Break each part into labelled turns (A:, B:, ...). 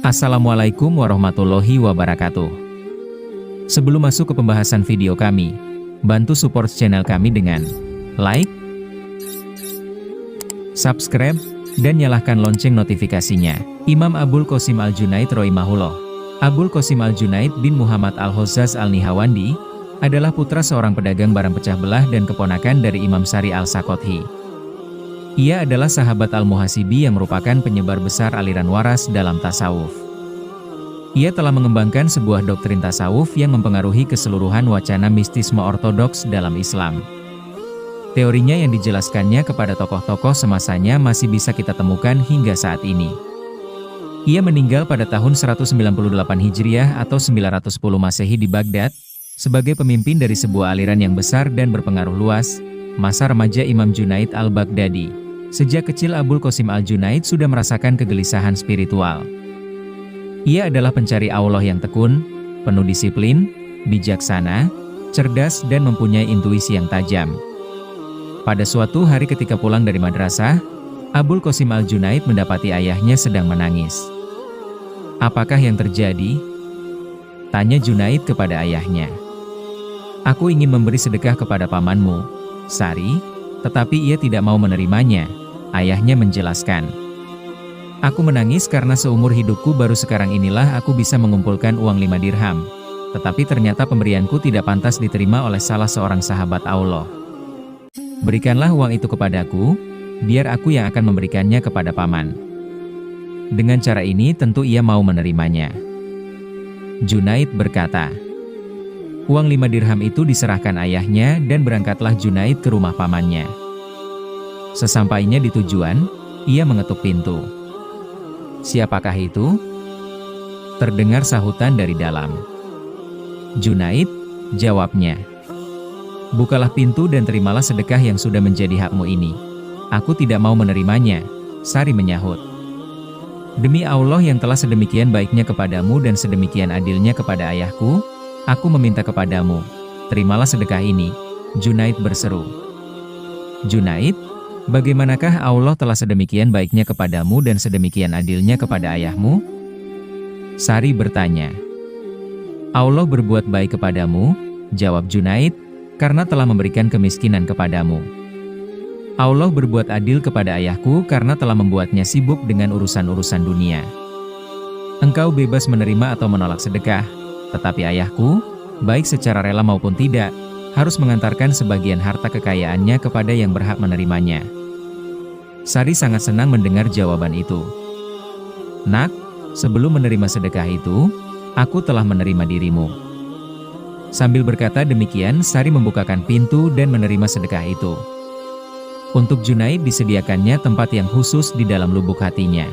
A: Assalamualaikum warahmatullahi wabarakatuh. Sebelum masuk ke pembahasan video kami, bantu support channel kami dengan like, subscribe, dan nyalakan lonceng notifikasinya. Imam Abul Qasim Al-Junaid Rohimahullah. Abul Qasim Al-Junaid bin Muhammad Al-Hozzaz Al-Nihawandi adalah putra seorang pedagang barang pecah belah dan keponakan dari Imam Sari Al-Saqothi. Ia adalah sahabat Al-Muhasibi yang merupakan penyebar besar aliran waras dalam tasawuf. Ia telah mengembangkan sebuah doktrin tasawuf yang mempengaruhi keseluruhan wacana mistisme ortodoks dalam Islam. Teorinya yang dijelaskannya kepada tokoh-tokoh semasanya masih bisa kita temukan hingga saat ini. Ia meninggal pada tahun 198 Hijriah atau 910 Masehi di Baghdad, sebagai pemimpin dari sebuah aliran yang besar dan berpengaruh luas, masa remaja Imam Junaid Al-Baghdadi. Sejak kecil Abul Qasim Al-Junaid sudah merasakan kegelisahan spiritual. Ia adalah pencari Allah yang tekun, penuh disiplin, bijaksana, cerdas dan mempunyai intuisi yang tajam. Pada suatu hari ketika pulang dari madrasah, Abul Qasim Al-Junaid mendapati ayahnya sedang menangis. "Apakah yang terjadi?" tanya Junaid kepada ayahnya. "Aku ingin memberi sedekah kepada pamanmu, Sari, tetapi ia tidak mau menerimanya," ayahnya menjelaskan. "Aku menangis karena seumur hidupku baru sekarang inilah aku bisa mengumpulkan uang 5 dirham. Tetapi ternyata pemberianku tidak pantas diterima oleh salah seorang sahabat Allah. Berikanlah uang itu kepadaku, biar aku yang akan memberikannya kepada paman. Dengan cara ini tentu ia mau menerimanya." Junaid berkata. Uang 5 dirham itu diserahkan ayahnya dan berangkatlah Junaid ke rumah pamannya. Sesampainya di tujuan, ia mengetuk pintu. "Siapakah itu?" terdengar sahutan dari dalam. "Junaid," jawabnya. "Bukalah pintu dan terimalah sedekah yang sudah menjadi hakmu ini." "Aku tidak mau menerimanya," Sari menyahut. "Demi Allah yang telah sedemikian baiknya kepadamu dan sedemikian adilnya kepada ayahku, aku meminta kepadamu, terimalah sedekah ini," Junaid berseru. "Junaid, bagaimanakah Allah telah sedemikian baiknya kepadamu dan sedemikian adilnya kepada ayahmu?" Sari bertanya. "Allah berbuat baik kepadamu," jawab Junaid, "karena telah memberikan kemiskinan kepadamu. Allah berbuat adil kepada ayahku karena telah membuatnya sibuk dengan urusan-urusan dunia. Engkau bebas menerima atau menolak sedekah, tetapi ayahku, baik secara rela maupun tidak, harus mengantarkan sebagian harta kekayaannya kepada yang berhak menerimanya." Sari sangat senang mendengar jawaban itu. "Nak, sebelum menerima sedekah itu, aku telah menerima dirimu." Sambil berkata demikian, Sari membukakan pintu dan menerima sedekah itu. Untuk Junaid disediakannya tempat yang khusus di dalam lubuk hatinya.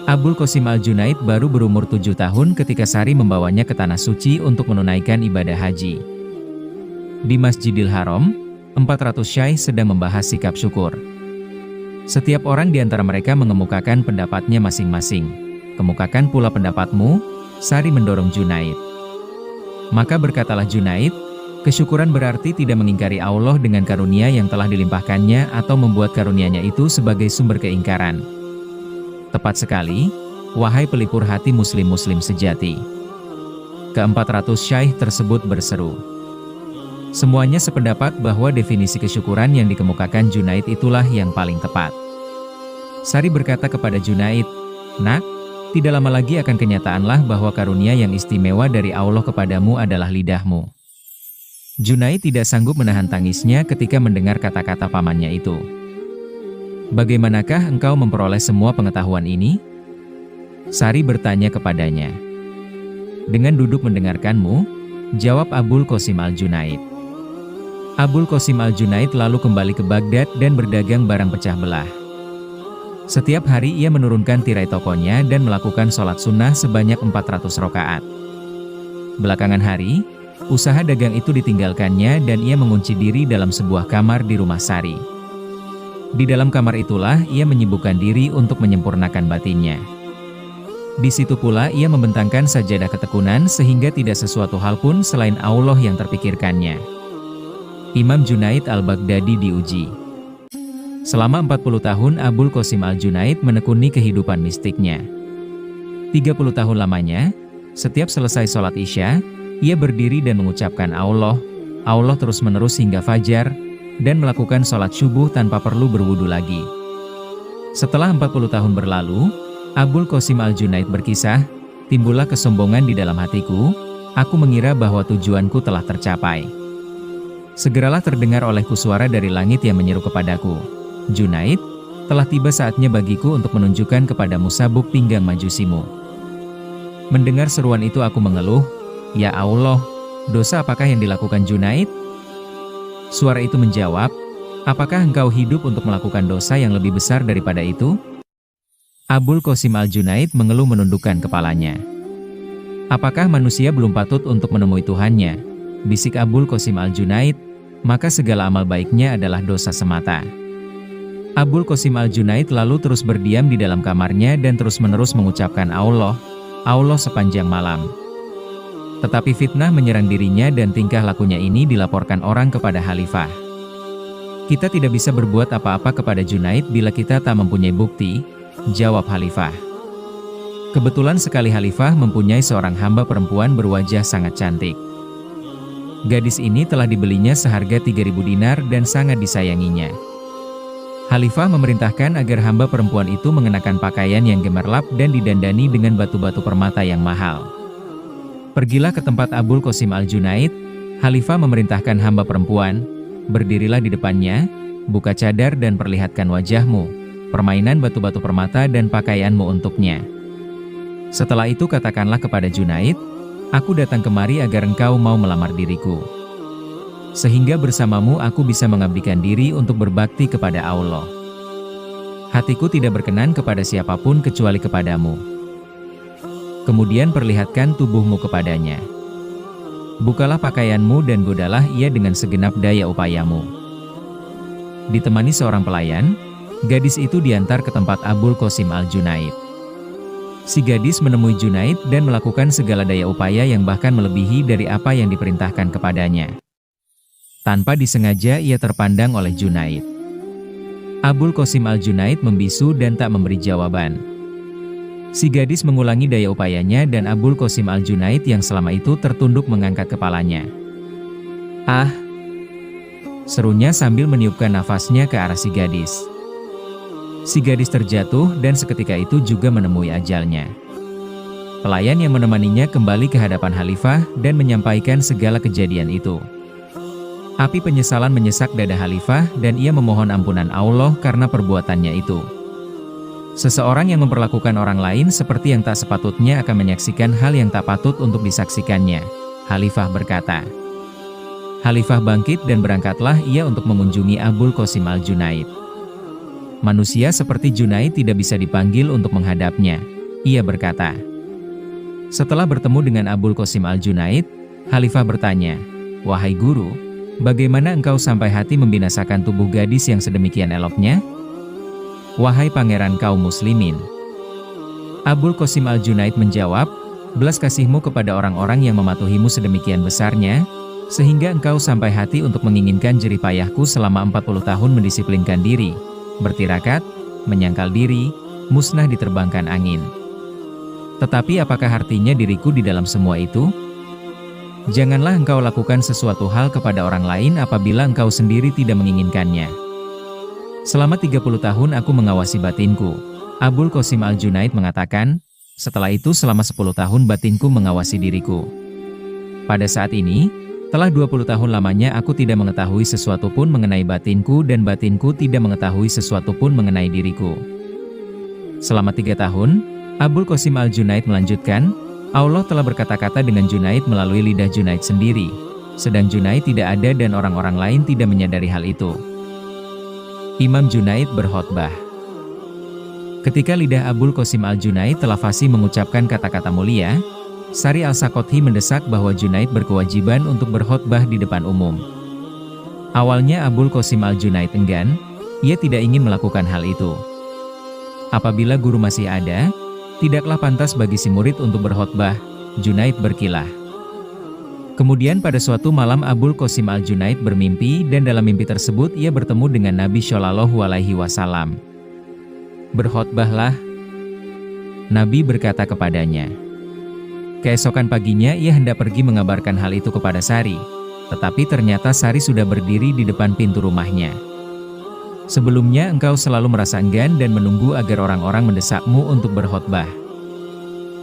A: Abul Qasim Al-Junaid baru berumur 7 tahun ketika Sari membawanya ke Tanah Suci untuk menunaikan ibadah haji. Di Masjidil Haram, 400 syaikh sedang membahas sikap syukur. Setiap orang di antara mereka mengemukakan pendapatnya masing-masing. "Kemukakan pula pendapatmu," Sari mendorong Junaid. Maka berkatalah Junaid, "Kesyukuran berarti tidak mengingkari Allah dengan karunia yang telah dilimpahkannya atau membuat karunia-Nya itu sebagai sumber keingkaran." "Tepat sekali, wahai pelipur hati muslim-muslim sejati." Ke-400 syaikh tersebut berseru. Semuanya sependapat bahwa definisi kesyukuran yang dikemukakan Junaid itulah yang paling tepat. Sari berkata kepada Junaid, "Nak, tidak lama lagi akan kenyataanlah bahwa karunia yang istimewa dari Allah kepadamu adalah lidahmu." Junaid tidak sanggup menahan tangisnya ketika mendengar kata-kata pamannya itu. "Bagaimanakah engkau memperoleh semua pengetahuan ini?" Sari bertanya kepadanya. "Dengan duduk mendengarkanmu," jawab Abul Qasim Al-Junaid. Abul Qasim Al-Junaid lalu kembali ke Baghdad dan berdagang barang pecah belah. Setiap hari ia menurunkan tirai tokonya dan melakukan sholat sunnah sebanyak 400 rakaat. Belakangan hari, usaha dagang itu ditinggalkannya dan ia mengunci diri dalam sebuah kamar di rumah Sari. Di dalam kamar itulah ia menyibukkan diri untuk menyempurnakan batinnya. Di situ pula ia membentangkan sajadah ketekunan sehingga tidak sesuatu hal pun selain Allah yang terpikirkannya. Imam Junaid Al-Baghdadi diuji. Selama 40 tahun Abul Qasim Al-Junaid menekuni kehidupan mistiknya. 3 30 tahun lamanya, setiap selesai sholat Isya, ia berdiri dan mengucapkan Allah terus-menerus hingga fajar, dan melakukan sholat subuh tanpa perlu berwudu lagi. Setelah 40 tahun berlalu, Abul Qasim Al-Junaid berkisah, timbullah kesombongan di dalam hatiku, aku mengira bahwa tujuanku telah tercapai. Segeralah terdengar olehku suara dari langit yang menyeru kepadaku, Junaid, telah tiba saatnya bagiku untuk menunjukkan kepadamu sabuk pinggang majusimu. Mendengar seruan itu aku mengeluh, ya Allah, dosa apakah yang dilakukan Junaid? Suara itu menjawab, apakah engkau hidup untuk melakukan dosa yang lebih besar daripada itu? Abul Qasim Al-Junaid mengeluh menundukkan kepalanya. Apakah manusia belum patut untuk menemui Tuhannya? Bisik Abul Qasim Al-Junaid, maka segala amal baiknya adalah dosa semata. Abul Qasim Al-Junaid lalu terus berdiam di dalam kamarnya dan terus-menerus mengucapkan Allah sepanjang malam. Tetapi fitnah menyerang dirinya dan tingkah lakunya ini dilaporkan orang kepada Khalifah. Kita tidak bisa berbuat apa-apa kepada Junaid bila kita tak mempunyai bukti, jawab Khalifah. Kebetulan sekali Khalifah mempunyai seorang hamba perempuan berwajah sangat cantik. Gadis ini telah dibelinya seharga 3.000 dinar dan sangat disayanginya. Khalifah memerintahkan agar hamba perempuan itu mengenakan pakaian yang gemerlap dan didandani dengan batu-batu permata yang mahal. Pergilah ke tempat Abul Qasim Al-Junaid, Khalifah memerintahkan hamba perempuan, berdirilah di depannya, buka cadar dan perlihatkan wajahmu, permainan batu-batu permata dan pakaianmu untuknya. Setelah itu katakanlah kepada Junaid, aku datang kemari agar engkau mau melamar diriku. Sehingga bersamamu aku bisa mengabdikan diri untuk berbakti kepada Allah. Hatiku tidak berkenan kepada siapapun kecuali kepadamu. Kemudian perlihatkan tubuhmu kepadanya. Bukalah pakaianmu dan godalah ia dengan segenap daya upayamu. Ditemani seorang pelayan, gadis itu diantar ke tempat Abul Qasim Al-Junaid. Si gadis menemui Junaid dan melakukan segala daya upaya yang bahkan melebihi dari apa yang diperintahkan kepadanya. Tanpa disengaja ia terpandang oleh Junaid. Abul Qasim Al-Junaid membisu dan tak memberi jawaban. Si gadis mengulangi daya upayanya dan Abul Qasim Al-Junaid yang selama itu tertunduk mengangkat kepalanya. Ah! Serunya sambil meniupkan nafasnya ke arah si gadis. Si gadis terjatuh dan seketika itu juga menemui ajalnya. Pelayan yang menemaninya kembali ke hadapan Khalifah dan menyampaikan segala kejadian itu. Api penyesalan menyesak dada Khalifah dan ia memohon ampunan Allah karena perbuatannya itu. Seseorang yang memperlakukan orang lain seperti yang tak sepatutnya akan menyaksikan hal yang tak patut untuk disaksikannya, Khalifah berkata. Khalifah bangkit dan berangkatlah ia untuk mengunjungi Abul Qasim Al-Junaid. Manusia seperti Junaid tidak bisa dipanggil untuk menghadapnya, ia berkata. Setelah bertemu dengan Abul Qasim Al-Junaid, Khalifah bertanya, wahai guru, bagaimana engkau sampai hati membinasakan tubuh gadis yang sedemikian eloknya? Wahai pangeran kaum muslimin. Abul Qasim Al-Junaid menjawab, belas kasihmu kepada orang-orang yang mematuhimu sedemikian besarnya, sehingga engkau sampai hati untuk menginginkan jerih payahku selama 40 tahun mendisiplinkan diri, bertirakat, menyangkal diri, musnah diterbangkan angin. Tetapi apakah artinya diriku di dalam semua itu? Janganlah engkau lakukan sesuatu hal kepada orang lain apabila engkau sendiri tidak menginginkannya. Selama 30 tahun aku mengawasi batinku, Abul Qasim Al-Junaid mengatakan, setelah itu selama 10 tahun batinku mengawasi diriku. Pada saat ini, telah 20 tahun lamanya aku tidak mengetahui sesuatu pun mengenai batinku dan batinku tidak mengetahui sesuatu pun mengenai diriku. Selama 3 tahun, Abul Qasim Al-Junaid melanjutkan, Allah telah berkata-kata dengan Junaid melalui lidah Junaid sendiri, sedang Junaid tidak ada dan orang-orang lain tidak menyadari hal itu. Imam Junaid berkhotbah. Ketika lidah Abul Qasim Al-Junaid telah fasih mengucapkan kata-kata mulia, Sari Al-Saqothi mendesak bahwa Junaid berkewajiban untuk berkhotbah di depan umum. Awalnya Abul Qasim Al-Junaid enggan, ia tidak ingin melakukan hal itu. Apabila guru masih ada, tidaklah pantas bagi si murid untuk berkhotbah, Junaid berkilah. Kemudian pada suatu malam Abul Qasim Al-Junaid bermimpi dan dalam mimpi tersebut ia bertemu dengan Nabi Shallallahu Alaihi Wasallam. Berkhotbahlah. Nabi berkata kepadanya. Keesokan paginya ia hendak pergi mengabarkan hal itu kepada Sari, tetapi ternyata Sari sudah berdiri di depan pintu rumahnya. Sebelumnya engkau selalu merasa enggan dan menunggu agar orang-orang mendesakmu untuk berkhotbah.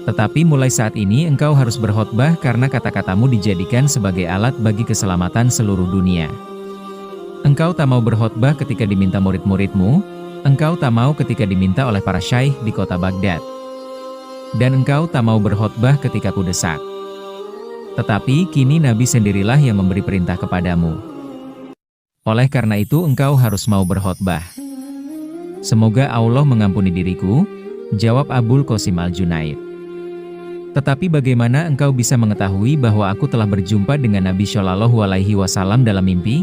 A: Tetapi mulai saat ini engkau harus berkhotbah karena kata-katamu dijadikan sebagai alat bagi keselamatan seluruh dunia. Engkau tak mau berkhotbah ketika diminta murid-muridmu, engkau tak mau ketika diminta oleh para syaikh di kota Baghdad. Dan engkau tak mau berkhotbah ketika kudesak. Tetapi kini Nabi sendirilah yang memberi perintah kepadamu. Oleh karena itu engkau harus mau berkhotbah. Semoga Allah mengampuni diriku, jawab Abul Qasim Al-Junaid. Tetapi bagaimana engkau bisa mengetahui bahwa aku telah berjumpa dengan Nabi Shallallahu Alaihi Wasallam dalam mimpi?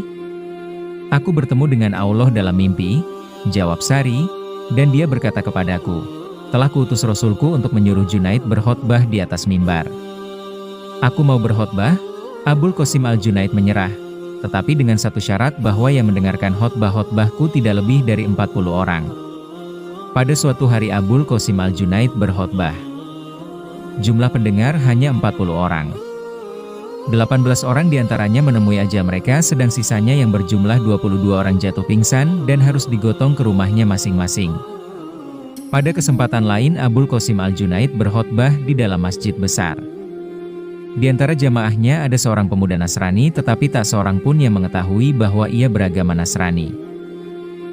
A: Aku bertemu dengan Allah dalam mimpi, jawab Sari, dan dia berkata kepadaku, telah kuutus Rasulku untuk menyuruh Junaid berkhotbah di atas mimbar. Aku mau berkhotbah, Abul Qasim Al-Junaid menyerah. Tetapi dengan satu syarat bahwa yang mendengarkan khotbah-khotbahku tidak lebih dari 40 orang. Pada suatu hari Abul Qasim Al-Junaid berkhotbah. Jumlah pendengar hanya 40 orang. 18 orang diantaranya menemui ajal mereka, sedang sisanya yang berjumlah 22 orang jatuh pingsan dan harus digotong ke rumahnya masing-masing. Pada kesempatan lain Abul Qasim Al-Junaid berkhotbah di dalam masjid besar. Di antara jamaahnya ada seorang pemuda Nasrani, tetapi tak seorang pun yang mengetahui bahwa ia beragama Nasrani.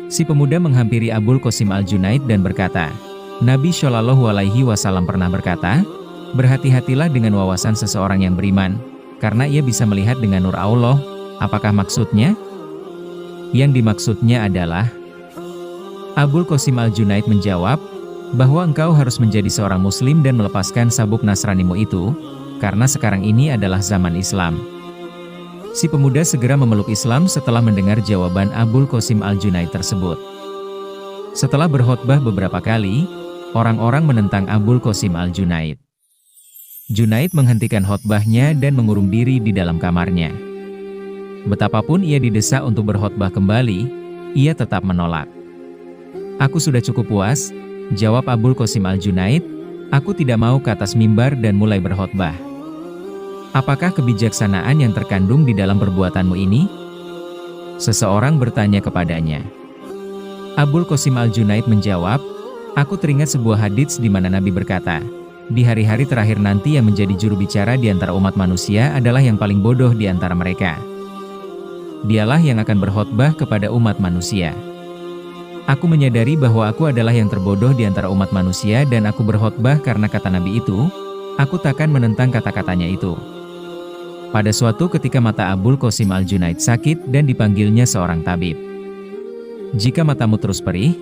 A: Si pemuda menghampiri Abul Qasim Al-Junaid dan berkata, Nabi Shallallahu Alaihi Wasallam pernah berkata, berhati-hatilah dengan wawasan seseorang yang beriman, karena ia bisa melihat dengan nur Allah. Apakah maksudnya? Yang dimaksudnya adalah, Abul Qasim Al-Junaid menjawab, bahwa engkau harus menjadi seorang muslim dan melepaskan sabuk Nasranimu itu, karena sekarang ini adalah zaman Islam. Si pemuda segera memeluk Islam setelah mendengar jawaban Abul Qasim Al-Junaid tersebut. Setelah berkhotbah beberapa kali, orang-orang menentang Abul Qasim Al-Junaid. Junaid menghentikan khotbahnya dan mengurung diri di dalam kamarnya. Betapapun ia didesak untuk berkhotbah kembali, ia tetap menolak. Aku sudah cukup puas, jawab Abul Qasim Al-Junaid, aku tidak mau ke atas mimbar dan mulai berkhotbah. Apakah kebijaksanaan yang terkandung di dalam perbuatanmu ini? Seseorang bertanya kepadanya. Abul Qasim Al-Junaid menjawab, aku teringat sebuah hadits di mana Nabi berkata, di hari-hari terakhir nanti yang menjadi juru bicara di antara umat manusia adalah yang paling bodoh di antara mereka. Dialah yang akan berkhotbah kepada umat manusia. Aku menyadari bahwa aku adalah yang terbodoh di antara umat manusia dan aku berkhotbah karena kata Nabi itu, aku takkan menentang kata-katanya itu. Pada suatu ketika mata Abul Qasim Al-Junaid sakit dan dipanggilnya seorang tabib. Jika matamu terus perih,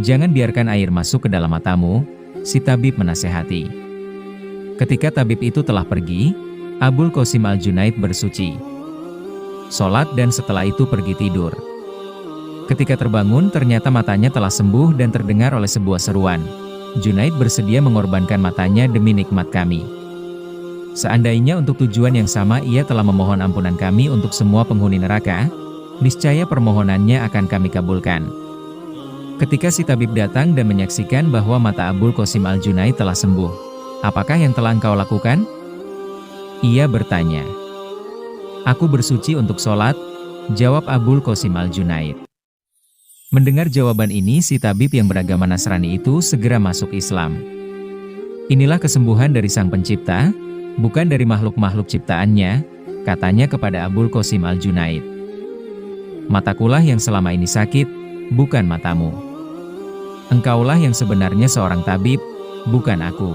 A: jangan biarkan air masuk ke dalam matamu, si tabib menasehati. Ketika tabib itu telah pergi, Abul Qasim Al-Junaid bersuci, sholat dan setelah itu pergi tidur. Ketika terbangun ternyata matanya telah sembuh dan terdengar oleh sebuah seruan. Junaid bersedia mengorbankan matanya demi nikmat kami. Seandainya untuk tujuan yang sama ia telah memohon ampunan kami untuk semua penghuni neraka, niscaya permohonannya akan kami kabulkan. Ketika si tabib datang dan menyaksikan bahwa mata Abul Qasim Al-Junaid telah sembuh, apakah yang telah engkau lakukan? Ia bertanya. Aku bersuci untuk sholat, jawab Abul Qasim Al-Junaid. Mendengar jawaban ini si tabib yang beragama Nasrani itu segera masuk Islam. Inilah kesembuhan dari Sang Pencipta, bukan dari makhluk-makhluk ciptaannya, katanya kepada Abul Qasim Al-Junaid. Matakulah yang selama ini sakit, bukan matamu. Engkaulah yang sebenarnya seorang tabib, bukan aku.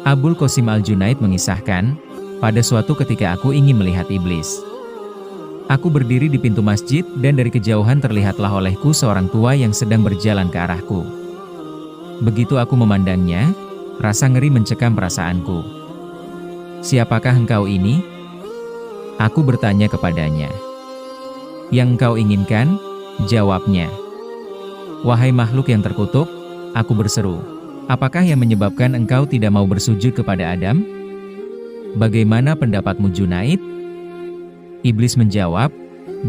A: Abul Qasim Al-Junaid mengisahkan, pada suatu ketika aku ingin melihat iblis. Aku berdiri di pintu masjid dan dari kejauhan terlihatlah olehku seorang tua yang sedang berjalan ke arahku. Begitu aku memandangnya, rasa ngeri mencekam perasaanku. Siapakah engkau ini? Aku bertanya kepadanya. Yang engkau inginkan? Jawabnya. Wahai makhluk yang terkutuk, aku berseru. Apakah yang menyebabkan engkau tidak mau bersujud kepada Adam? Bagaimana pendapatmu Junaid? Iblis menjawab,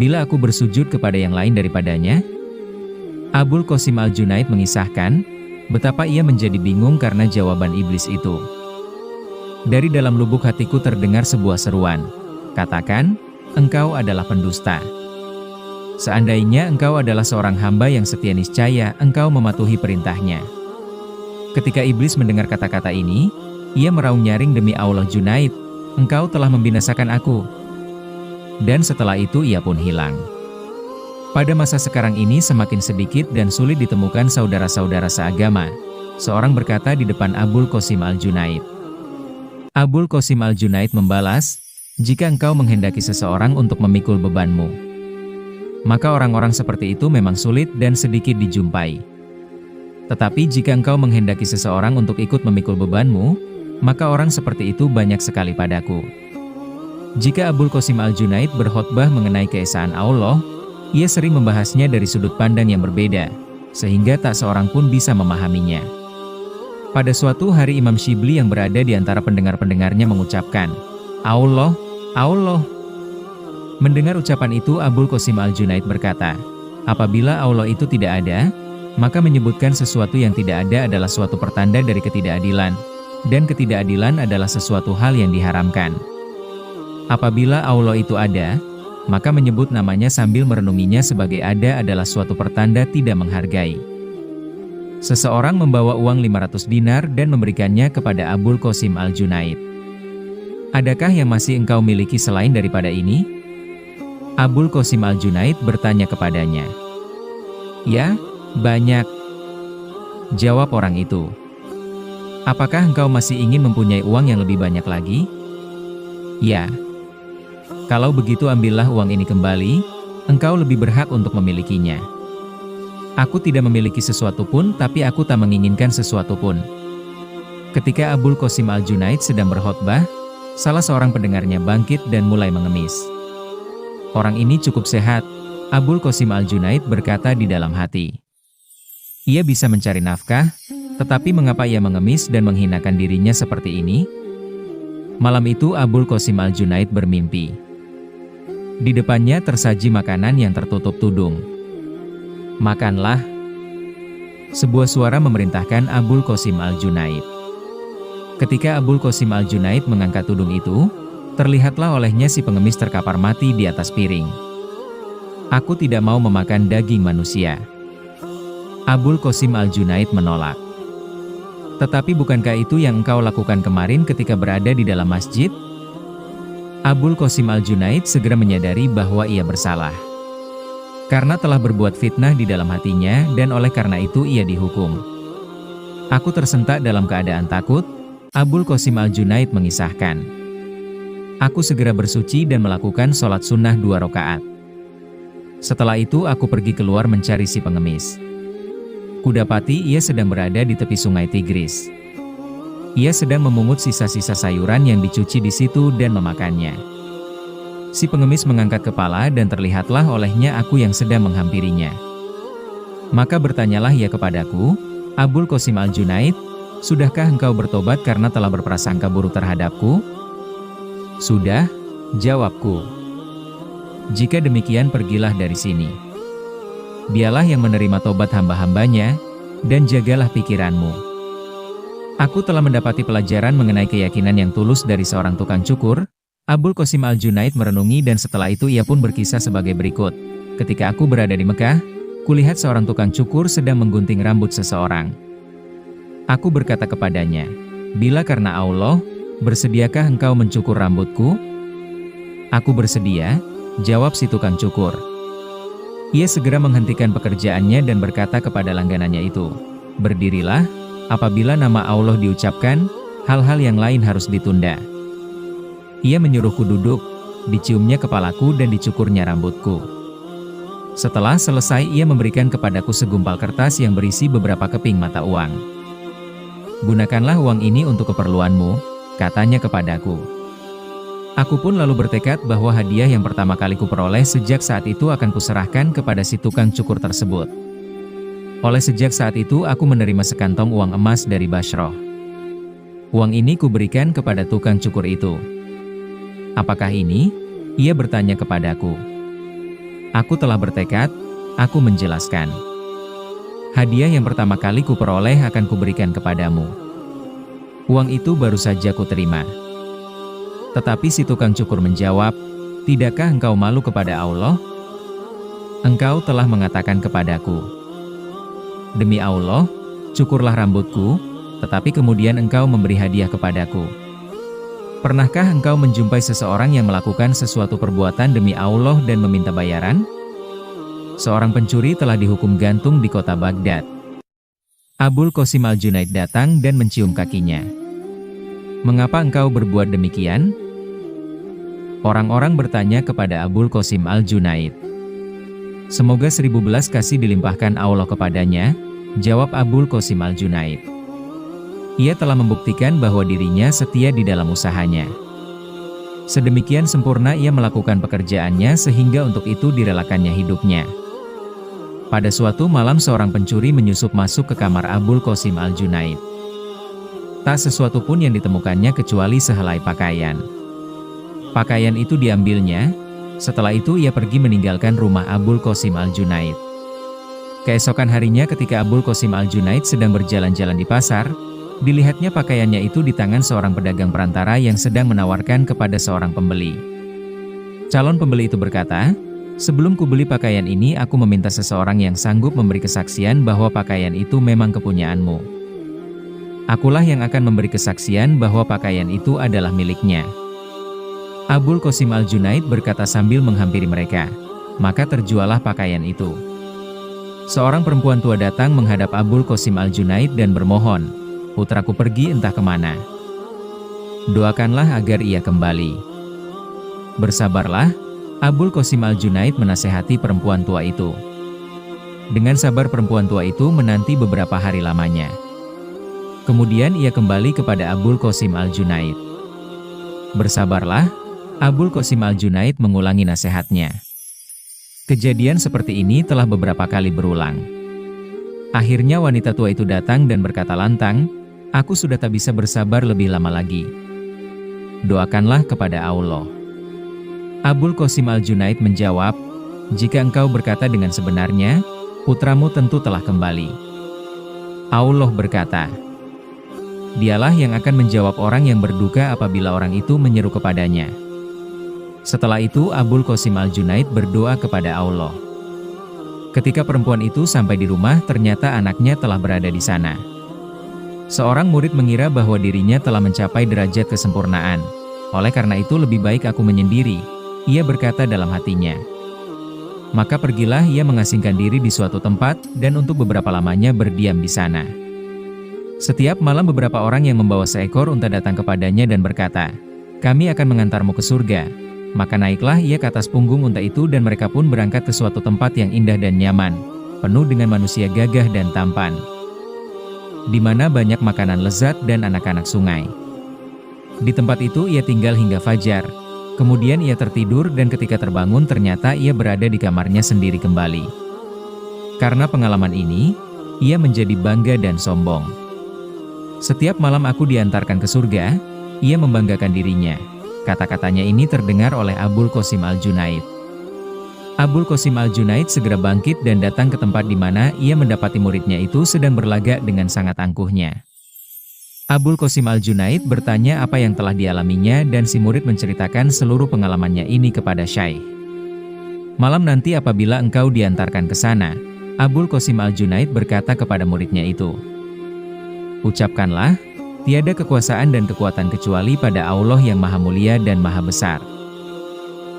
A: bila aku bersujud kepada yang lain daripadanya? Abul Qasim Al-Junaid mengisahkan, Betapa ia menjadi bingung karena jawaban iblis itu. Dari dalam lubuk hatiku terdengar sebuah seruan. Katakan, engkau adalah pendusta. Seandainya engkau adalah seorang hamba yang setia, niscaya engkau mematuhi perintahnya. Ketika iblis mendengar kata-kata ini, ia meraung nyaring, demi Allah Junaid, engkau telah membinasakan aku. Dan setelah itu ia pun hilang. Pada masa sekarang ini semakin sedikit dan sulit ditemukan saudara-saudara seagama. Seorang berkata di depan Abul Qasim Al-Junaid. Abul Qasim Al-Junaid membalas, jika engkau menghendaki seseorang untuk memikul bebanmu, maka orang-orang seperti itu memang sulit dan sedikit dijumpai. Tetapi jika engkau menghendaki seseorang untuk ikut memikul bebanmu, maka orang seperti itu banyak sekali padaku. Jika Abul Qasim Al-Junaid berkhotbah mengenai keesaan Allah, ia sering membahasnya dari sudut pandang yang berbeda, sehingga tak seorang pun bisa memahaminya. Pada suatu hari Imam Syibli yang berada di antara pendengar-pendengarnya mengucapkan, Allah, Allah. Mendengar ucapan itu Abul Qasim Al-Junaid berkata, apabila Allah itu tidak ada, maka menyebutkan sesuatu yang tidak ada adalah suatu pertanda dari ketidakadilan, dan ketidakadilan adalah sesuatu hal yang diharamkan. Apabila Allah itu ada, maka menyebut namanya sambil merenunginya sebagai ada adalah suatu pertanda tidak menghargai. Seseorang membawa uang 500 dinar dan memberikannya kepada Abul Qasim Al-Junaid. Adakah yang masih engkau miliki selain daripada ini? Abul Qasim Al-Junaid bertanya kepadanya. Ya, banyak. Jawab orang itu. Apakah engkau masih ingin mempunyai uang yang lebih banyak lagi? Ya. Kalau begitu ambillah uang ini kembali, engkau lebih berhak untuk memilikinya. Aku tidak memiliki sesuatu pun, tapi aku tak menginginkan sesuatu pun. Ketika Abul Qasim Al-Junaid sedang berkhotbah, salah seorang pendengarnya bangkit dan mulai mengemis. Orang ini cukup sehat, Abul Qasim Al-Junaid berkata di dalam hati. Ia bisa mencari nafkah, tetapi mengapa ia mengemis dan menghinakan dirinya seperti ini? Malam itu Abul Qasim Al-Junaid bermimpi. Di depannya tersaji makanan yang tertutup tudung. Makanlah. Sebuah suara memerintahkan Abul Qasim Al-Junaid. Ketika Abul Qasim Al-Junaid mengangkat tudung itu, terlihatlah olehnya si pengemis terkapar mati di atas piring. Aku tidak mau memakan daging manusia. Abul Qasim Al-Junaid menolak. Tetapi bukankah itu yang engkau lakukan kemarin ketika berada di dalam masjid? Abul Qasim Al-Junaid segera menyadari bahwa ia bersalah. Karena telah berbuat fitnah di dalam hatinya dan oleh karena itu ia dihukum. Aku tersentak dalam keadaan takut, Abul Qasim Al-Junaid mengisahkan. Aku segera bersuci dan melakukan sholat sunnah 2 rakaat. Setelah itu aku pergi keluar mencari si pengemis. Kudapati ia sedang berada di tepi sungai Tigris. Ia sedang memungut sisa-sisa sayuran yang dicuci di situ dan memakannya. Si pengemis mengangkat kepala dan terlihatlah olehnya aku yang sedang menghampirinya. Maka bertanyalah ia kepadaku, Abul Qasim Al-Junaid, sudahkah engkau bertobat karena telah berprasangka buruk terhadapku? Sudah, jawabku. Jika demikian pergilah dari sini. Dialah yang menerima tobat hamba-hambanya, dan jagalah pikiranmu. Aku telah mendapati pelajaran mengenai keyakinan yang tulus dari seorang tukang cukur. Abul Qasim Al-Junaid merenungi dan setelah itu ia pun berkisah sebagai berikut. Ketika aku berada di Mekah, kulihat seorang tukang cukur sedang menggunting rambut seseorang. Aku berkata kepadanya, bila karena Allah, bersediakah engkau mencukur rambutku? Aku bersedia, jawab si tukang cukur. Ia segera menghentikan pekerjaannya dan berkata kepada langganannya itu, berdirilah. Apabila nama Allah diucapkan, hal-hal yang lain harus ditunda. Ia menyuruhku duduk, diciumnya kepalaku dan dicukurnya rambutku. Setelah selesai ia memberikan kepadaku segumpal kertas yang berisi beberapa keping mata uang. Gunakanlah uang ini untuk keperluanmu, katanya kepadaku. Aku pun lalu bertekad bahwa hadiah yang pertama kali kuperoleh sejak saat itu akan kuserahkan kepada si tukang cukur tersebut. Oleh sejak saat itu aku menerima sekantong uang emas dari Bashrah. Uang ini kuberikan kepada tukang cukur itu. Apakah ini? Ia bertanya kepadaku. Aku telah bertekad, aku menjelaskan. Hadiah yang pertama kali kuperoleh akan kuberikan kepadamu. Uang itu baru saja kuterima. Tetapi si tukang cukur menjawab, tidakkah engkau malu kepada Allah? Engkau telah mengatakan kepadaku, demi Allah, cukurlah rambutku, tetapi kemudian engkau memberi hadiah kepadaku. Pernahkah engkau menjumpai seseorang yang melakukan sesuatu perbuatan demi Allah dan meminta bayaran? Seorang pencuri telah dihukum gantung di kota Baghdad. Abul Qasim Al-Junaid datang dan mencium kakinya. Mengapa engkau berbuat demikian? Orang-orang bertanya kepada Abul Qasim Al-Junaid. Semoga 1000 belas kasih dilimpahkan Allah kepadanya, jawab Abul Qasim Al-Junaid. Ia telah membuktikan bahwa dirinya setia di dalam usahanya. Sedemikian sempurna ia melakukan pekerjaannya sehingga untuk itu direlakannya hidupnya. Pada suatu malam seorang pencuri menyusup masuk ke kamar Abul Qasim Al-Junaid. Tak sesuatu pun yang ditemukannya kecuali sehelai pakaian. Pakaian itu diambilnya, setelah itu ia pergi meninggalkan rumah Abul Qasim Al-Junaid. Keesokan harinya ketika Abul Qasim Al-Junaid sedang berjalan-jalan di pasar, dilihatnya pakaiannya itu di tangan seorang pedagang perantara yang sedang menawarkan kepada seorang pembeli. Calon pembeli itu berkata, sebelum kubeli pakaian ini aku meminta seseorang yang sanggup memberi kesaksian bahwa pakaian itu memang kepunyaanmu. Akulah yang akan memberi kesaksian bahwa pakaian itu adalah miliknya. Abul Qasim Al-Junaid berkata sambil menghampiri mereka, maka terjuallah pakaian itu. Seorang perempuan tua datang menghadap Abul Qasim Al-Junaid dan bermohon, putraku pergi entah kemana. Doakanlah agar ia kembali. Bersabarlah, Abul Qasim Al-Junaid menasehati perempuan tua itu. Dengan sabar perempuan tua itu menanti beberapa hari lamanya. Kemudian ia kembali kepada Abul Qasim Al-Junaid. Bersabarlah, Abul Qasim Al-Junaid mengulangi nasihatnya. Kejadian seperti ini telah beberapa kali berulang. Akhirnya wanita tua itu datang dan berkata lantang, aku sudah tak bisa bersabar lebih lama lagi. Doakanlah kepada Allah. Abul Qasim Al-Junaid menjawab, jika engkau berkata dengan sebenarnya, putramu tentu telah kembali. Allah berkata, dialah yang akan menjawab orang yang berduka apabila orang itu menyeru kepadanya. Setelah itu Abul Qasim Al-Junaid berdoa kepada Allah. Ketika perempuan itu sampai di rumah, ternyata anaknya telah berada di sana. Seorang murid mengira bahwa dirinya telah mencapai derajat kesempurnaan. Oleh karena itu lebih baik aku menyendiri, ia berkata dalam hatinya. Maka pergilah ia mengasingkan diri di suatu tempat, dan untuk beberapa lamanya berdiam di sana. Setiap malam beberapa orang yang membawa seekor unta datang kepadanya dan berkata, kami akan mengantarmu ke surga. Maka naiklah ia ke atas punggung unta itu dan mereka pun berangkat ke suatu tempat yang indah dan nyaman, penuh dengan manusia gagah dan tampan, di mana banyak makanan lezat dan anak-anak sungai. Di tempat itu ia tinggal hingga fajar, kemudian ia tertidur dan ketika terbangun ternyata ia berada di kamarnya sendiri kembali. Karena pengalaman ini, ia menjadi bangga dan sombong. Setiap malam aku diantarkan ke surga, ia membanggakan dirinya. Kata-katanya ini terdengar oleh Abul Qasim Al-Junaid. Abul Qasim Al-Junaid segera bangkit dan datang ke tempat di mana ia mendapati muridnya itu sedang berlagak dengan sangat angkuhnya. Abul Qasim Al-Junaid bertanya apa yang telah dialaminya dan si murid menceritakan seluruh pengalamannya ini kepada Syekh. Malam nanti apabila engkau diantarkan ke sana, Abul Qasim Al-Junaid berkata kepada muridnya itu, ucapkanlah, tiada kekuasaan dan kekuatan kecuali pada Allah yang Maha Mulia dan Maha Besar.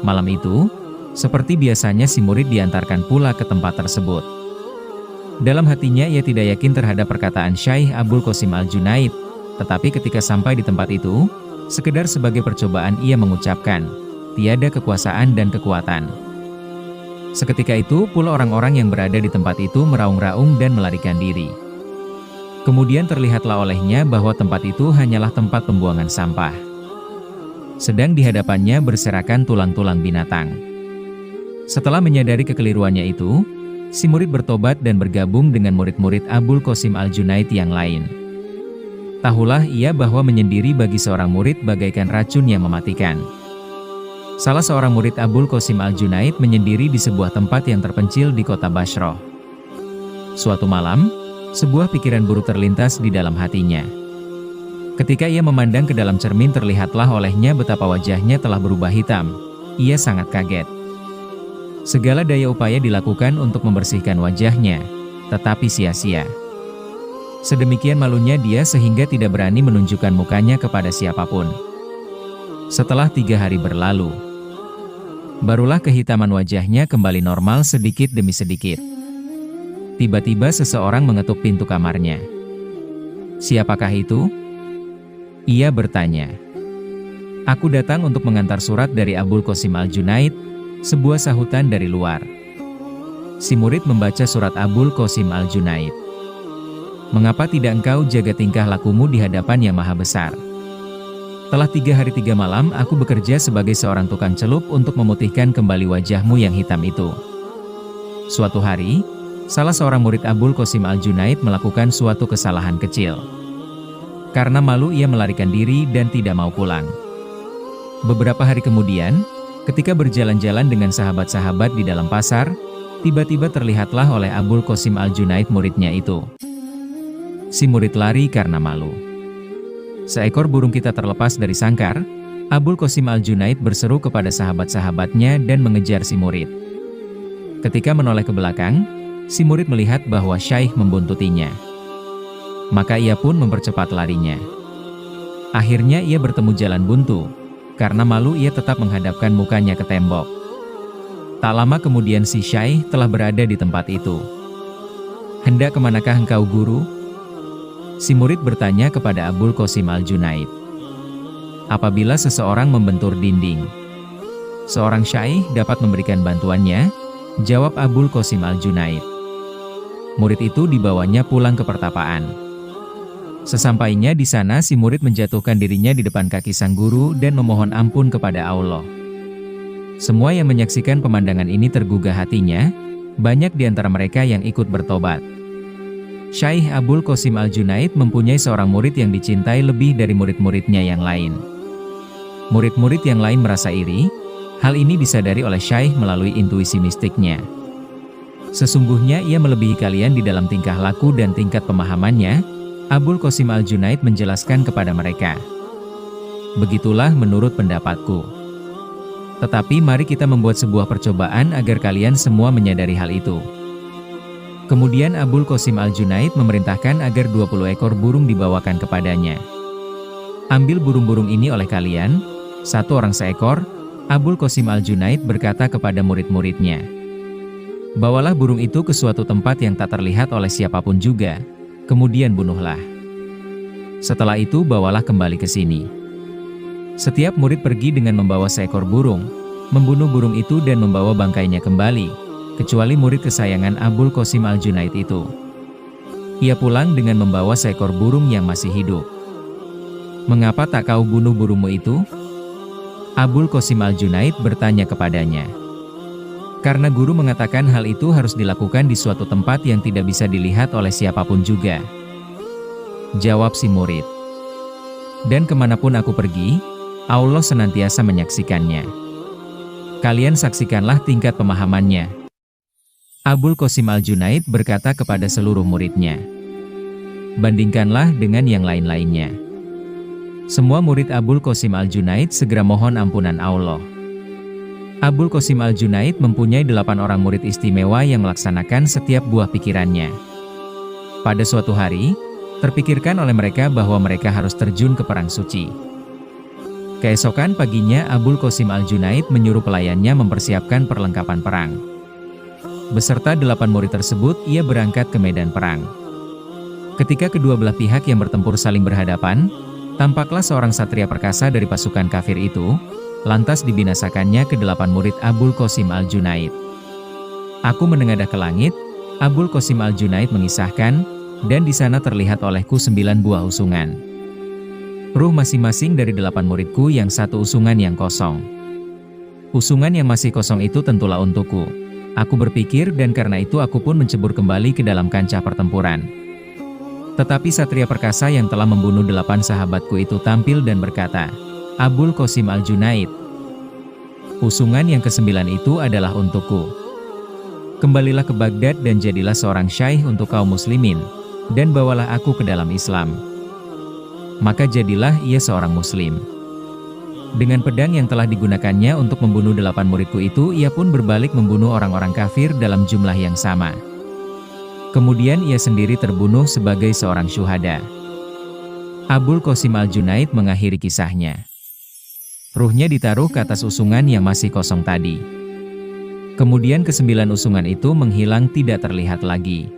A: Malam itu, seperti biasanya si murid diantarkan pula ke tempat tersebut. Dalam hatinya ia tidak yakin terhadap perkataan Syekh Abul Qasim Al-Junaid, tetapi ketika sampai di tempat itu, sekedar sebagai percobaan ia mengucapkan, tiada kekuasaan dan kekuatan. Seketika itu pula orang-orang yang berada di tempat itu meraung-raung dan melarikan diri. Kemudian terlihatlah olehnya bahwa tempat itu hanyalah tempat pembuangan sampah. Sedang di hadapannya berserakan tulang-tulang binatang. Setelah menyadari kekeliruannya itu, si murid bertobat dan bergabung dengan murid-murid Abul Qasim Al-Junaid yang lain. Tahulah ia bahwa menyendiri bagi seorang murid bagaikan racun yang mematikan. Salah seorang murid Abul Qasim Al-Junaid menyendiri di sebuah tempat yang terpencil di kota Bashrah. Suatu malam, sebuah pikiran buruk terlintas di dalam hatinya. Ketika ia memandang ke dalam cermin, terlihatlah olehnya betapa wajahnya telah berubah hitam. Ia sangat kaget. Segala daya upaya dilakukan untuk membersihkan wajahnya, tetapi sia-sia. Sedemikian malunya dia sehingga tidak berani menunjukkan mukanya kepada siapapun. Setelah 3 hari berlalu, barulah kehitaman wajahnya kembali normal sedikit demi sedikit. Tiba-tiba seseorang mengetuk pintu kamarnya. "Siapakah itu?" ia bertanya. "Aku datang untuk mengantar surat dari Abul Qasim Al-Junaid," sebuah sahutan dari luar. Si murid membaca surat Abul Qasim Al-Junaid. "Mengapa tidak engkau jaga tingkah lakumu di hadapan Yang Maha Besar? Telah 3 hari 3 malam aku bekerja sebagai seorang tukang celup untuk memutihkan kembali wajahmu yang hitam itu." Suatu hari, salah seorang murid Abul Qasim Al-Junaid melakukan suatu kesalahan kecil. Karena malu ia melarikan diri dan tidak mau pulang. Beberapa hari kemudian, ketika berjalan-jalan dengan sahabat-sahabat di dalam pasar, tiba-tiba terlihatlah oleh Abul Qasim Al-Junaid muridnya itu. Si murid lari karena malu. Seekor burung kita terlepas dari sangkar, Abul Qasim Al-Junaid berseru kepada sahabat-sahabatnya dan mengejar si murid. Ketika menoleh ke belakang, si murid melihat bahwa Syaikh membuntutinya. Maka ia pun mempercepat larinya. Akhirnya ia bertemu jalan buntu. Karena malu ia tetap menghadapkan mukanya ke tembok. Tak lama kemudian si Syaikh telah berada di tempat itu. "Hendak kemanakah engkau, guru?" si murid bertanya kepada Abul Qasim Al-Junaid. "Apabila seseorang membentur dinding, seorang Syaikh dapat memberikan bantuannya," jawab Abul Qasim Al-Junaid. Murid itu dibawanya pulang ke pertapaan. Sesampainya di sana, si murid menjatuhkan dirinya di depan kaki sang guru dan memohon ampun kepada Allah. Semua yang menyaksikan pemandangan ini tergugah hatinya, banyak di antara mereka yang ikut bertobat. Syaikh Abul Qasim Al-Junaid mempunyai seorang murid yang dicintai lebih dari murid-muridnya yang lain. Murid-murid yang lain merasa iri. Hal ini disadari oleh Syaikh melalui intuisi mistiknya. Sesungguhnya ia melebihi kalian di dalam tingkah laku dan tingkat pemahamannya. Abul Qasim Al-Junaid menjelaskan kepada mereka. "Begitulah menurut pendapatku. Tetapi mari kita membuat sebuah percobaan agar kalian semua menyadari hal itu." Kemudian Abul Qasim Al-Junaid memerintahkan agar 20 ekor burung dibawakan kepadanya. "Ambil burung-burung ini oleh kalian, 1 orang seekor," Abul Qasim Al-Junaid berkata kepada murid-muridnya. "Bawalah burung itu ke suatu tempat yang tak terlihat oleh siapapun juga, kemudian bunuhlah. Setelah itu bawalah kembali ke sini." Setiap murid pergi dengan membawa seekor burung, membunuh burung itu dan membawa bangkainya kembali, kecuali murid kesayangan Abul Qasim Al-Junaid itu. Ia pulang dengan membawa seekor burung yang masih hidup. "Mengapa tak kau bunuh burungmu itu?" Abul Qasim Al-Junaid bertanya kepadanya. "Karena guru mengatakan hal itu harus dilakukan di suatu tempat yang tidak bisa dilihat oleh siapapun juga," jawab si murid. "Dan kemanapun aku pergi, Allah senantiasa menyaksikannya. Kalian saksikanlah tingkat pemahamannya." Abul Qasim Al-Junaid berkata kepada seluruh muridnya, "Bandingkanlah dengan yang lain-lainnya." Semua murid Abul Qasim Al-Junaid segera mohon ampunan Allah. Abul Qasim Al-Junaid mempunyai 8 orang murid istimewa yang melaksanakan setiap buah pikirannya. Pada suatu hari, terpikirkan oleh mereka bahwa mereka harus terjun ke perang suci. Keesokan paginya Abul Qasim Al-Junaid menyuruh pelayannya mempersiapkan perlengkapan perang. Beserta 8 murid tersebut, ia berangkat ke medan perang. Ketika kedua belah pihak yang bertempur saling berhadapan, tampaklah seorang satria perkasa dari pasukan kafir itu, lantas dibinasakannya ke-8 murid Abul Qasim Al-Junaid. "Aku menengadah ke langit," Abul Qasim Al-Junaid mengisahkan, "dan di sana terlihat olehku 9 buah usungan. Ruh masing-masing dari 8 muridku yang 1 usungan yang kosong. Usungan yang masih kosong itu tentulah untukku. Aku berpikir dan karena itu aku pun mencebur kembali ke dalam kancah pertempuran. Tetapi satria perkasa yang telah membunuh 8 sahabatku itu tampil dan berkata, 'Abul Qasim Al-Junaid, usungan yang ke-9 itu adalah untukku.' Kembalilah ke Baghdad dan jadilah seorang syaikh untuk kaum muslimin, dan bawalah aku ke dalam Islam. Maka jadilah ia seorang muslim. Dengan pedang yang telah digunakannya untuk membunuh 8 muridku itu, ia pun berbalik membunuh orang-orang kafir dalam jumlah yang sama. Kemudian ia sendiri terbunuh sebagai seorang syuhada. Abul Qasim Al-Junaid mengakhiri kisahnya. Ruhnya ditaruh ke atas usungan yang masih kosong tadi. Kemudian ke-9 usungan itu menghilang tidak terlihat lagi.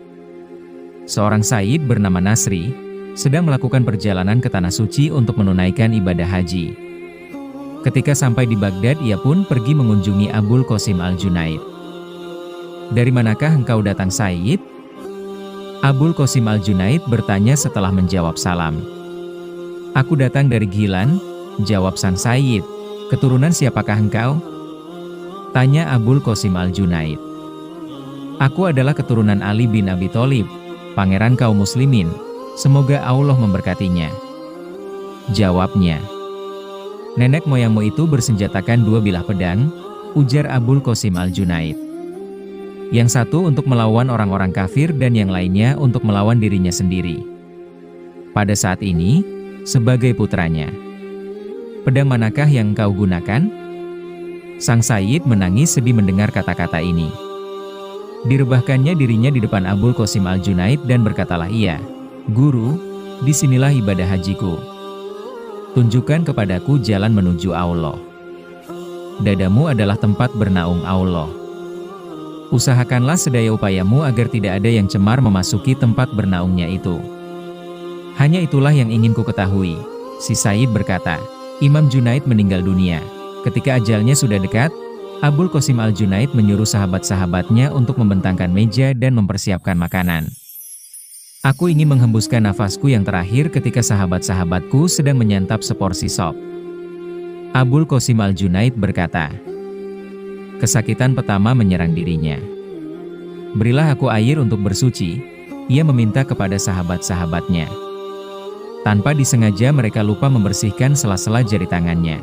A: Seorang sayyid bernama Nasri sedang melakukan perjalanan ke Tanah Suci untuk menunaikan ibadah haji. Ketika sampai di Baghdad, ia pun pergi mengunjungi Abul Qasim Al-Junaid. "Dari manakah engkau datang, Sayyid?" Abul Qasim Al-Junaid bertanya setelah menjawab salam. "Aku datang dari Gilan," jawab sang Sayyid. "Keturunan siapakah engkau?" tanya Abul Qasim Al-Junaid. "Aku adalah keturunan Ali bin Abi Thalib, pangeran kaum muslimin. Semoga Allah memberkatinya," jawabnya. "Nenek moyangmu itu bersenjatakan 2 bilah pedang," ujar Abul Qasim Al-Junaid. "Yang satu untuk melawan orang-orang kafir dan yang lainnya untuk melawan dirinya sendiri. Pada saat ini, sebagai putranya. Pedang manakah yang engkau gunakan?" Sang Sayyid menangis sedih mendengar kata-kata ini. Direbahkannya dirinya di depan Abul Qasim Al-Junaid dan berkatalah ia, "Guru, disinilah ibadah hajiku. Tunjukkan kepadaku jalan menuju Allah. Dadamu adalah tempat bernaung Allah. Usahakanlah sedaya upayamu agar tidak ada yang cemar memasuki tempat bernaungnya itu. Hanya itulah yang ingin ku ketahui." Si Sayyid berkata, "Imam Junaid meninggal dunia. Ketika ajalnya sudah dekat, Abul Qasim Al-Junaid menyuruh sahabat-sahabatnya untuk membentangkan meja dan mempersiapkan makanan. Aku ingin menghembuskan nafasku yang terakhir ketika sahabat-sahabatku sedang menyantap seporsi sop." Abul Qasim Al-Junaid berkata, kesakitan pertama menyerang dirinya. "Berilah aku air untuk bersuci," ia meminta kepada sahabat-sahabatnya. Tanpa disengaja mereka lupa membersihkan sela-sela jari tangannya.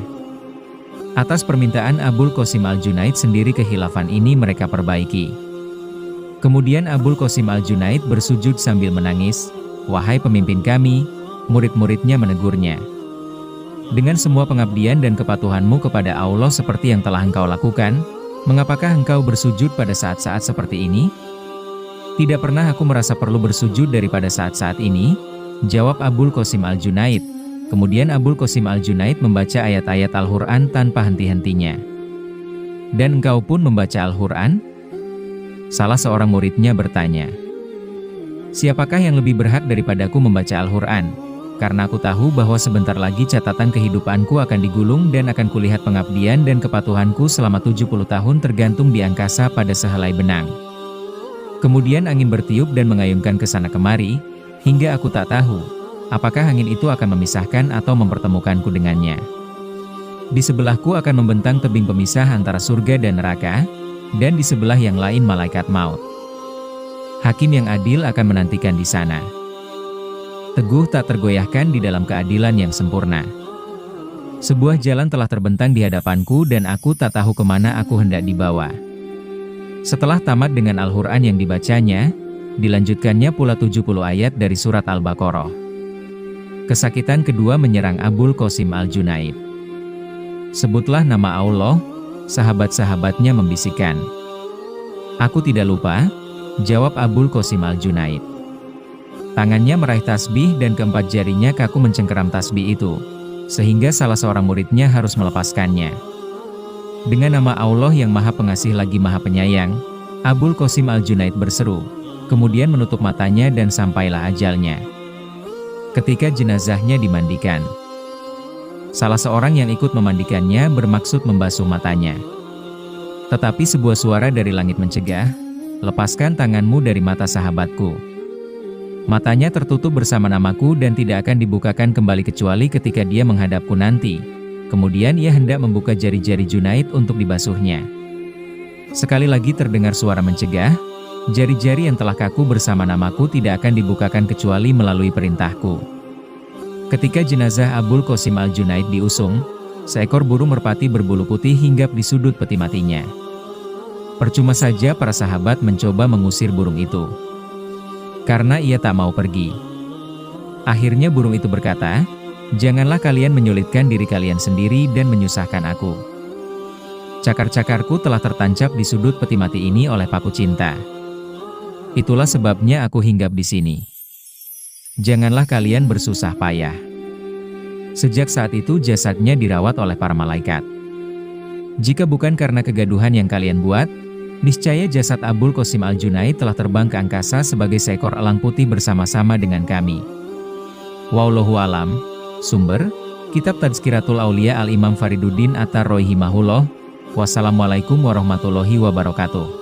A: Atas permintaan Abul Qasim Al-Junaid sendiri, kehilafan ini mereka perbaiki. Kemudian Abul Qasim Al-Junaid bersujud sambil menangis, "Wahai pemimpin kami," murid-muridnya menegurnya. "Dengan semua pengabdian dan kepatuhanmu kepada Allah seperti yang telah engkau lakukan, mengapakah engkau bersujud pada saat-saat seperti ini?" "Tidak pernah aku merasa perlu bersujud daripada saat-saat ini," jawab Abul Qasim Al-Junaid. Kemudian Abul Qasim Al-Junaid membaca ayat-ayat Al-Quran tanpa henti-hentinya. "Dan engkau pun membaca Al-Quran?" Salah seorang muridnya bertanya. "Siapakah yang lebih berhak daripadaku membaca Al-Quran? Karena aku tahu bahwa sebentar lagi catatan kehidupanku akan digulung dan akan kulihat pengabdian dan kepatuhanku selama 70 tahun tergantung di angkasa pada sehelai benang." Kemudian angin bertiup dan mengayunkan ke sana kemari, hingga aku tak tahu apakah angin itu akan memisahkan atau mempertemukanku dengannya. Di sebelahku akan membentang tebing pemisah antara surga dan neraka, dan di sebelah yang lain malaikat maut. Hakim yang adil akan menantikan di sana. Teguh tak tergoyahkan di dalam keadilan yang sempurna. Sebuah jalan telah terbentang di hadapanku dan aku tak tahu kemana aku hendak dibawa. Setelah tamat dengan Al-Quran yang dibacanya, dilanjutkannya pula 70 ayat dari surat Al-Baqarah. Kesakitan kedua menyerang Abul Qasim Al-Junaid. "Sebutlah nama Allah," sahabat-sahabatnya membisikkan. "Aku tidak lupa," jawab Abul Qasim Al-Junaid. Tangannya meraih tasbih dan keempat jarinya kaku mencengkeram tasbih itu, sehingga salah seorang muridnya harus melepaskannya. Dengan nama Allah yang Maha Pengasih lagi Maha Penyayang, Abul Qasim Al-Junaid berseru, kemudian menutup matanya dan sampailah ajalnya. Ketika jenazahnya dimandikan, salah seorang yang ikut memandikannya bermaksud membasuh matanya. Tetapi sebuah suara dari langit mencegah, "Lepaskan tanganmu dari mata sahabatku. Matanya tertutup bersama namaku dan tidak akan dibukakan kembali kecuali ketika dia menghadapku nanti." Kemudian ia hendak membuka jari-jari Junaid untuk dibasuhnya. Sekali lagi terdengar suara mencegah, "Jari-jari yang telah kaku bersama namaku tidak akan dibukakan kecuali melalui perintahku." Ketika jenazah Abul Qasim Al-Junaid diusung, seekor burung merpati berbulu putih hinggap di sudut peti matinya. Percuma saja para sahabat mencoba mengusir burung itu, karena ia tak mau pergi. Akhirnya burung itu berkata, "Janganlah kalian menyulitkan diri kalian sendiri dan menyusahkan aku. Cakar-cakarku telah tertancap di sudut peti mati ini oleh paku cinta. Itulah sebabnya aku hinggap di sini. Janganlah kalian bersusah payah." Sejak saat itu jasadnya dirawat oleh para malaikat. Jika bukan karena kegaduhan yang kalian buat, niscaya jasad Abul Qasim Al-Junaid telah terbang ke angkasa sebagai seekor elang putih bersama-sama dengan kami. Wallahu alam. Sumber, Kitab Tazkiratul Aulia Al-Imam Fariduddin At-Tarrohi Mahullah. Wassalamualaikum warahmatullahi wabarakatuh.